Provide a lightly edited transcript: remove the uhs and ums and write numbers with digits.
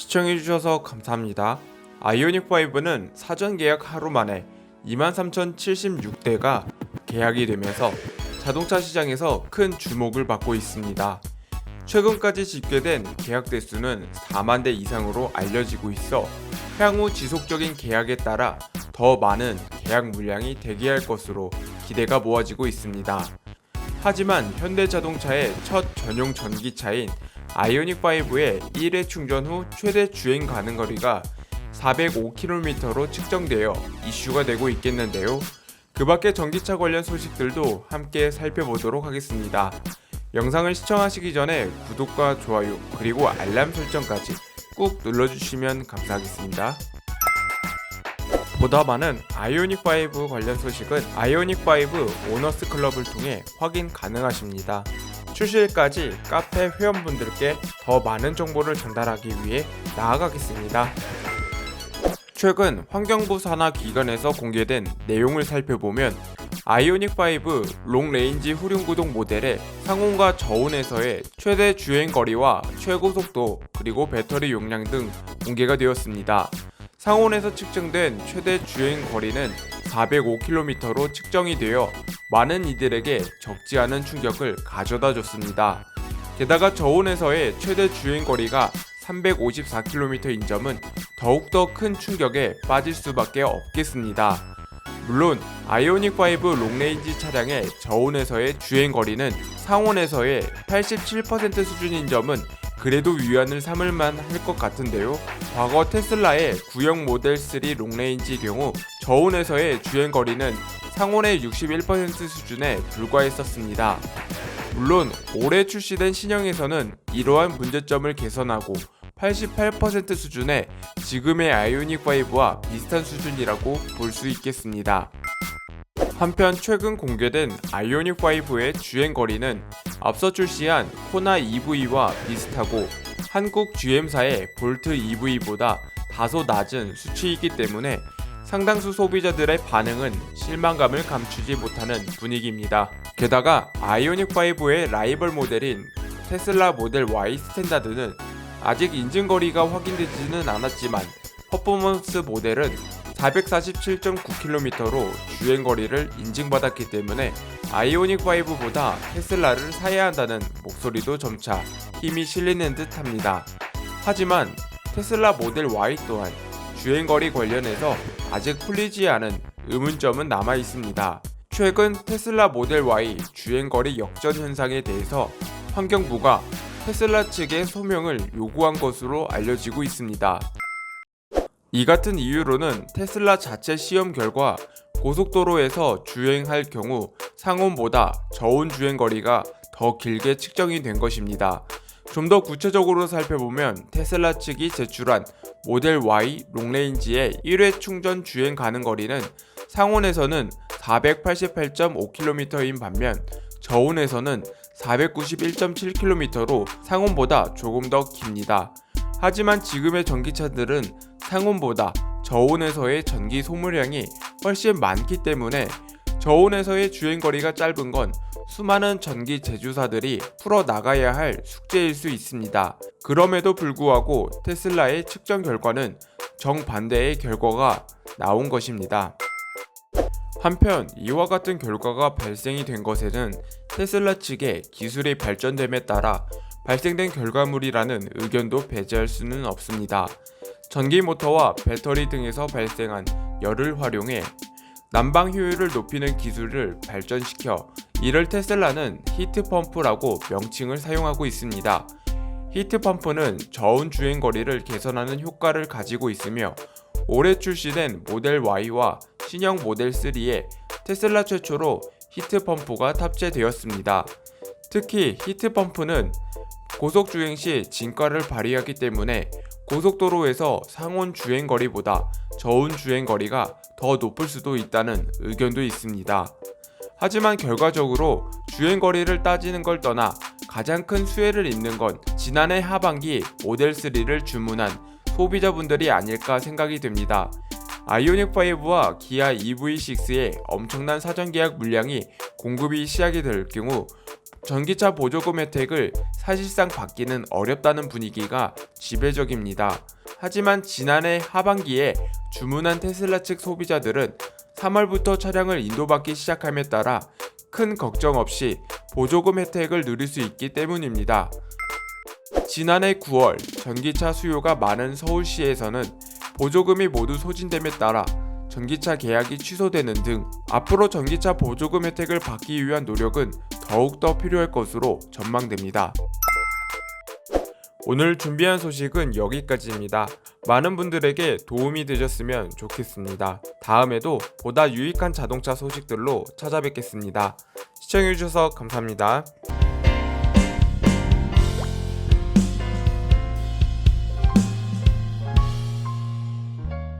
시청해주셔서 감사합니다. 아이오닉5는 사전 계약 하루 만에 23,076대가 계약이 되면서 자동차 시장에서 큰 주목을 받고 있습니다. 최근까지 집계된 계약 대수는 4만 대 이상으로 알려지고 있어 향후 지속적인 계약에 따라 더 많은 계약 물량이 대기할 것으로 기대가 모아지고 있습니다. 하지만 현대자동차의 첫 전용 전기차인 아이오닉5의 1회 충전 후 최대 주행 가능 거리가 405km로 측정되어 이슈가 되고 있겠는데요. 그 밖의 전기차 관련 소식들도 함께 살펴보도록 하겠습니다. 영상을 시청하시기 전에 구독과 좋아요 그리고 알람 설정까지 꾹 눌러주시면 감사하겠습니다. 보다 많은 아이오닉5 관련 소식은 아이오닉5 오너스 클럽을 통해 확인 가능하십니다. 출시일까지 카페 회원분들께 더 많은 정보를 전달하기 위해 나아가겠습니다. 최근 환경부 산하 기관에서 공개된 내용을 살펴보면 아이오닉5 롱레인지 후륜구동 모델의 상온과 저온에서의 최대 주행거리와 최고속도 그리고 배터리 용량 등 공개가 되었습니다. 상온에서 측정된 최대 주행거리는 405km로 측정이 되어 많은 이들에게 적지 않은 충격을 가져다 줬습니다. 게다가 저온에서의 최대 주행거리가 354km인 점은 더욱더 큰 충격에 빠질 수밖에 없겠습니다. 물론 아이오닉5 롱레인지 차량의 저온에서의 주행거리는 상온에서의 87% 수준인 점은 그래도 위안을 삼을만 할 것 같은데요. 과거 테슬라의 구형 모델 3 롱레인지 경우 저온에서의 주행거리는 상온의 61% 수준에 불과했었습니다. 물론 올해 출시된 신형에서는 이러한 문제점을 개선하고 88% 수준의 지금의 아이오닉5와 비슷한 수준이라고 볼 수 있겠습니다. 한편 최근 공개된 아이오닉5의 주행거리는 앞서 출시한 코나 EV와 비슷하고 한국 GM사의 볼트 EV보다 다소 낮은 수치이기 때문에 상당수 소비자들의 반응은 실망감을 감추지 못하는 분위기입니다. 게다가 아이오닉5의 라이벌 모델인 테슬라 모델 Y 스탠다드는 아직 인증거리가 확인되지는 않았지만 퍼포먼스 모델은 447.9km로 주행거리를 인증받았기 때문에 아이오닉5보다 테슬라를 사야 한다는 목소리도 점차 힘이 실리는 듯 합니다. 하지만 테슬라 모델 Y 또한 주행거리 관련해서 아직 풀리지 않은 의문점은 남아 있습니다. 최근 테슬라 모델 Y 주행거리 역전 현상에 대해서 환경부가 테슬라 측에 소명을 요구한 것으로 알려지고 있습니다. 이 같은 이유로는 테슬라 자체 시험 결과 고속도로에서 주행할 경우 상온보다 저온 주행거리가 더 길게 측정이 된 것입니다. 좀 더 구체적으로 살펴보면 테슬라 측이 제출한 모델 Y 롱레인지의 1회 충전 주행 가능 거리는 상온에서는 488.5km인 반면 저온에서는 491.7km로 상온보다 조금 더 깁니다. 하지만 지금의 전기차들은 상온보다 저온에서의 전기 소모량이 훨씬 많기 때문에 저온에서의 주행거리가 짧은 건 수많은 전기 제조사들이 풀어나가야 할 숙제일 수 있습니다. 그럼에도 불구하고 테슬라의 측정 결과는 정반대의 결과가 나온 것입니다. 한편 이와 같은 결과가 발생이 된 것에는 테슬라 측의 기술의 발전됨에 따라 발생된 결과물이라는 의견도 배제할 수는 없습니다. 전기 모터와 배터리 등에서 발생한 열을 활용해 난방 효율을 높이는 기술을 발전시켜 이를 테슬라는 히트펌프라고 명칭을 사용하고 있습니다. 히트펌프는 저온 주행거리를 개선하는 효과를 가지고 있으며 올해 출시된 모델 Y와 신형 모델 3에 테슬라 최초로 히트펌프가 탑재되었습니다. 특히 히트펌프는 고속주행 시 진가를 발휘하기 때문에 고속도로에서 상온 주행거리보다 저온 주행거리가 더 높을 수도 있다는 의견도 있습니다. 하지만 결과적으로 주행거리를 따지는 걸 떠나 가장 큰 수혜를 입는 건 지난해 하반기 모델 3를 주문한 소비자분들이 아닐까 생각이 됩니다. 아이오닉5와 기아 EV6의 엄청난 사전 계약 물량이 공급이 시작이 될 경우 전기차 보조금 혜택을 사실상 받기는 어렵다는 분위기가 지배적입니다. 하지만 지난해 하반기에 주문한 테슬라 측 소비자들은 3월부터 차량을 인도받기 시작함에 따라 큰 걱정 없이 보조금 혜택을 누릴 수 있기 때문입니다. 지난해 9월 전기차 수요가 많은 서울시에서는 보조금이 모두 소진됨에 따라 전기차 계약이 취소되는 등 앞으로 전기차 보조금 혜택을 받기 위한 노력은 더욱더 필요할 것으로 전망됩니다. 오늘 준비한 소식은 여기까지입니다. 많은 분들에게 도움이 되셨으면 좋겠습니다. 다음에도 보다 유익한 자동차 소식들로 찾아뵙겠습니다. 시청해주셔서 감사합니다.